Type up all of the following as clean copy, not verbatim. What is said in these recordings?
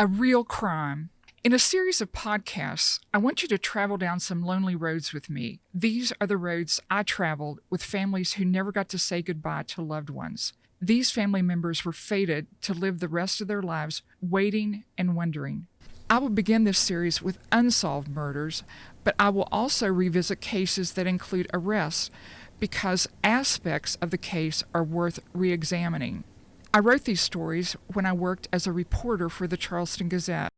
A real crime. In a series of podcasts, I want you to travel down some lonely roads with me. These are the roads I traveled with families who never got to say goodbye to loved ones. These family members were fated to live the rest of their lives waiting and wondering. I will begin this series with unsolved murders, but I will also revisit cases that include arrests because aspects of the case are worth re examining. I wrote these stories when I worked as a reporter for the Charleston Gazette.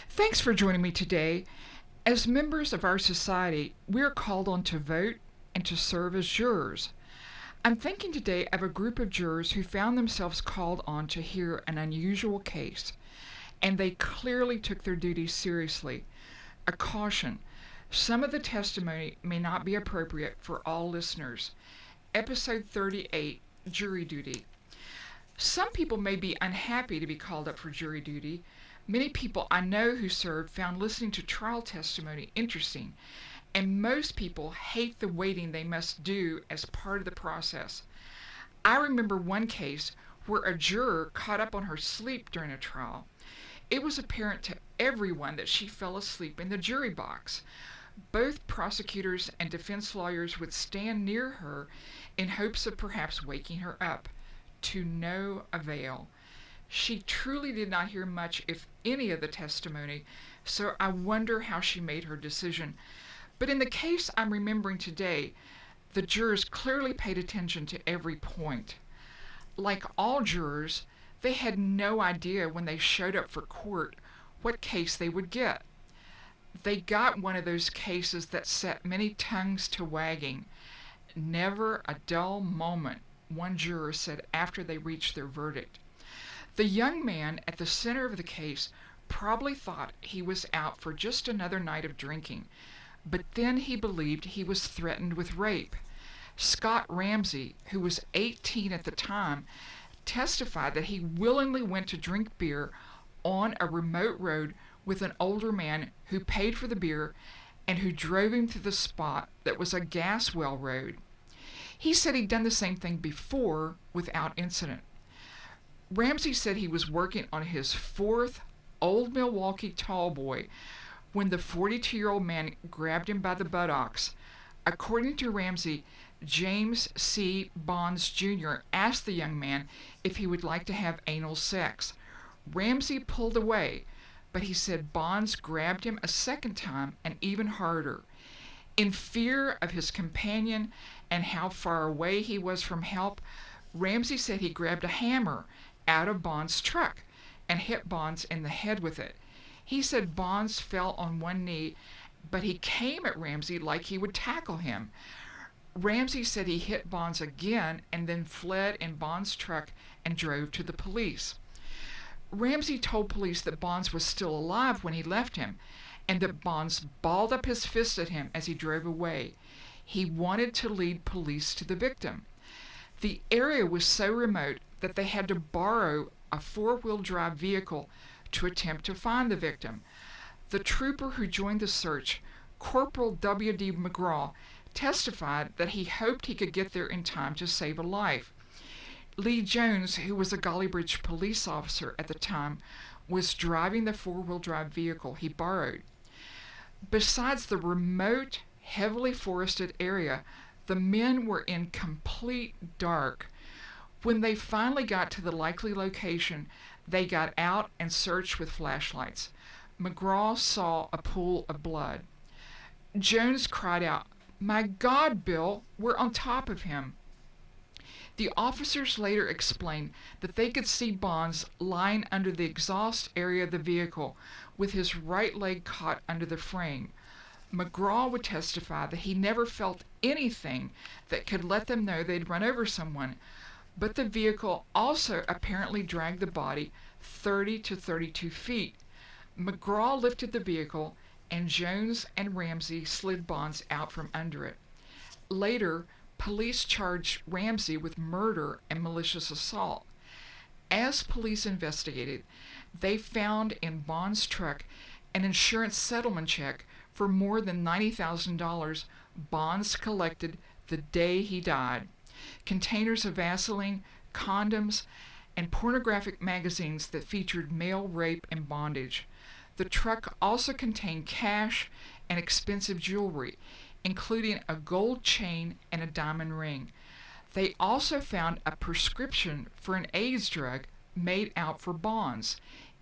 Thanks for joining me today. As members of our society, we are called on to vote and to serve as jurors. I'm thinking today of a group of jurors who found themselves called on to hear an unusual case, and they clearly took their duties seriously. A caution: some of the testimony may not be appropriate for all listeners. Episode 38, Jury Duty. Some people may be unhappy to be called up for jury duty. Many people I know who served found listening to trial testimony interesting, and most people hate the waiting they must do as part of the process. I remember one case where a juror caught up on her sleep during a trial. It was apparent to everyone that she fell asleep in the jury box. Both prosecutors and defense lawyers would stand near her in hopes of perhaps waking her up. To no avail. She truly did not hear much, if any, of the testimony, so I wonder how she made her decision. But in the case I'm remembering today, the jurors clearly paid attention to every point. Like all jurors, they had no idea when they showed up for court what case they would get. They got one of those cases that set many tongues to wagging. Never a dull moment, one juror said after they reached their verdict. The young man at the center of the case probably thought he was out for just another night of drinking, but then he believed he was threatened with rape. Scott Ramsey, who was 18 at the time, testified that he willingly went to drink beer on a remote road with an older man who paid for the beer and who drove him to the spot that was a gas well road. He said he'd done the same thing before without incident. Ramsey said he was working on his fourth Old Milwaukee tall boy when the 42-year-old man grabbed him by the buttocks. According to Ramsey, James C. Bonds Jr. asked the young man if he would like to have anal sex. Ramsey pulled away, but he said Bonds grabbed him a second time and even harder. In fear of his companion and how far away he was from help, Ramsey said he grabbed a hammer out of Bonds' truck and hit Bonds in the head with it. He said Bonds fell on one knee, but he came at Ramsey like he would tackle him. Ramsey said he hit Bonds again and then fled in Bonds' truck and drove to the police. Ramsey told police that Bonds was still alive when he left him, and that Bonds balled up his fist at him as he drove away. He wanted to lead police to the victim. The area was so remote that they had to borrow a four-wheel drive vehicle to attempt to find the victim. The trooper who joined the search, Corporal W.D. McGraw, testified that he hoped he could get there in time to save a life. Lee Jones, who was a Gollybridge police officer at the time, was driving the four-wheel drive vehicle he borrowed. Besides the remote, heavily forested area, the men were in complete dark. When they finally got to the likely location, they got out and searched with flashlights. McGraw saw a pool of blood. Jones cried out, "My God, Bill, we're on top of him." The officers later explained that they could see Bonds lying under the exhaust area of the vehicle with his right leg caught under the frame. McGraw would testify that he never felt anything that could let them know they'd run over someone, but the vehicle also apparently dragged the body 30 to 32 feet. McGraw lifted the vehicle, and Jones and Ramsey slid Bonds out from under it. Later, police charged Ramsey with murder and malicious assault. As police investigated, they found in Bonds' truck an insurance settlement check for more than $90,000 Bonds collected the day he died. Containers of Vaseline, condoms, and pornographic magazines that featured male rape and bondage. The truck also contained cash and expensive jewelry, including a gold chain and a diamond ring. They also found a prescription for an AIDS drug made out for bonds,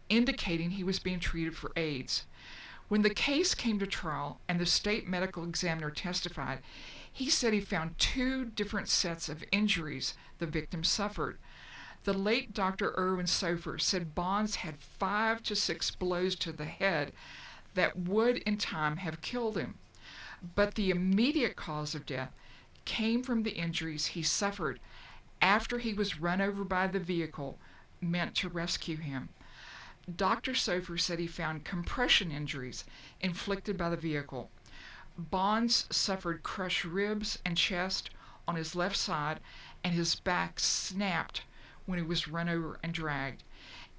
indicating he was being treated for AIDS. When the case came to trial and the state medical examiner testified, he said he found two different sets of injuries the victim suffered. The late Dr. Irwin Sofer said Bonds had 5 to 6 blows to the head that would in time have killed him. But the immediate cause of death came from the injuries he suffered after he was run over by the vehicle meant to rescue him. Dr. Sofer said he found compression injuries inflicted by the vehicle. Bonds suffered crushed ribs and chest on his left side, and his back snapped when he was run over and dragged.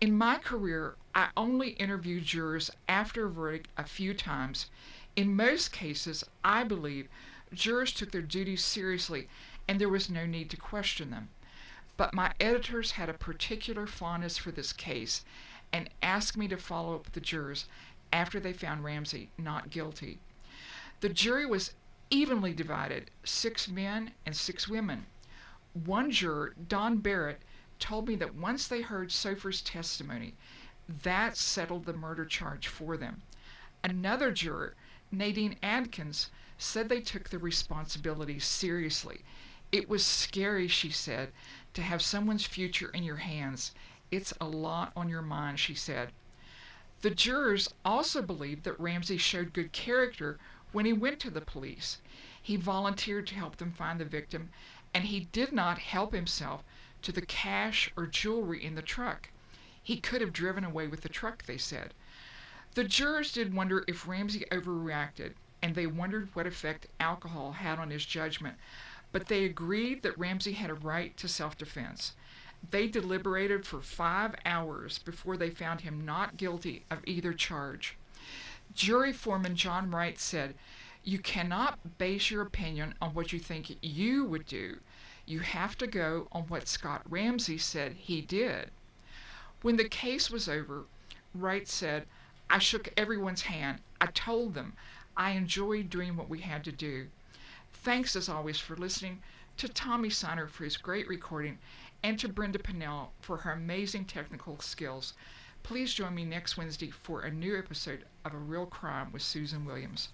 In my career, I only interviewed jurors after a verdict a few times. In most cases, I believe jurors took their duties seriously and there was no need to question them. But my editors had a particular fondness for this case and asked me to follow up with the jurors after they found Ramsey not guilty. The jury was evenly divided, 6 men and 6 women. One juror, Don Barrett, told me that once they heard Sofer's testimony, that settled the murder charge for them. Another juror, Nadine Adkins, said they took the responsibility seriously. It was scary, she said, to have someone's future in your hands. It's a lot on your mind, she said. The jurors also believed that Ramsey showed good character when he went to the police. He volunteered to help them find the victim, and he did not help himself to the cash or jewelry in the truck. He could have driven away with the truck, they said. The jurors did wonder if Ramsey overreacted, and they wondered what effect alcohol had on his judgment, but they agreed that Ramsey had a right to self-defense. They deliberated for 5 hours before they found him not guilty of either charge. Jury foreman John Wright said, "You cannot base your opinion on what you think you would do. You have to go on what Scott Ramsey said he did." When the case was over, Wright said, "I shook everyone's hand. I told them I enjoyed doing what we had to do." Thanks as always for listening, to Tommy Siner for his great recording, and to Brenda Pinnell for her amazing technical skills. Please join me next Wednesday for a new episode of A Real Crime with Susan Williams.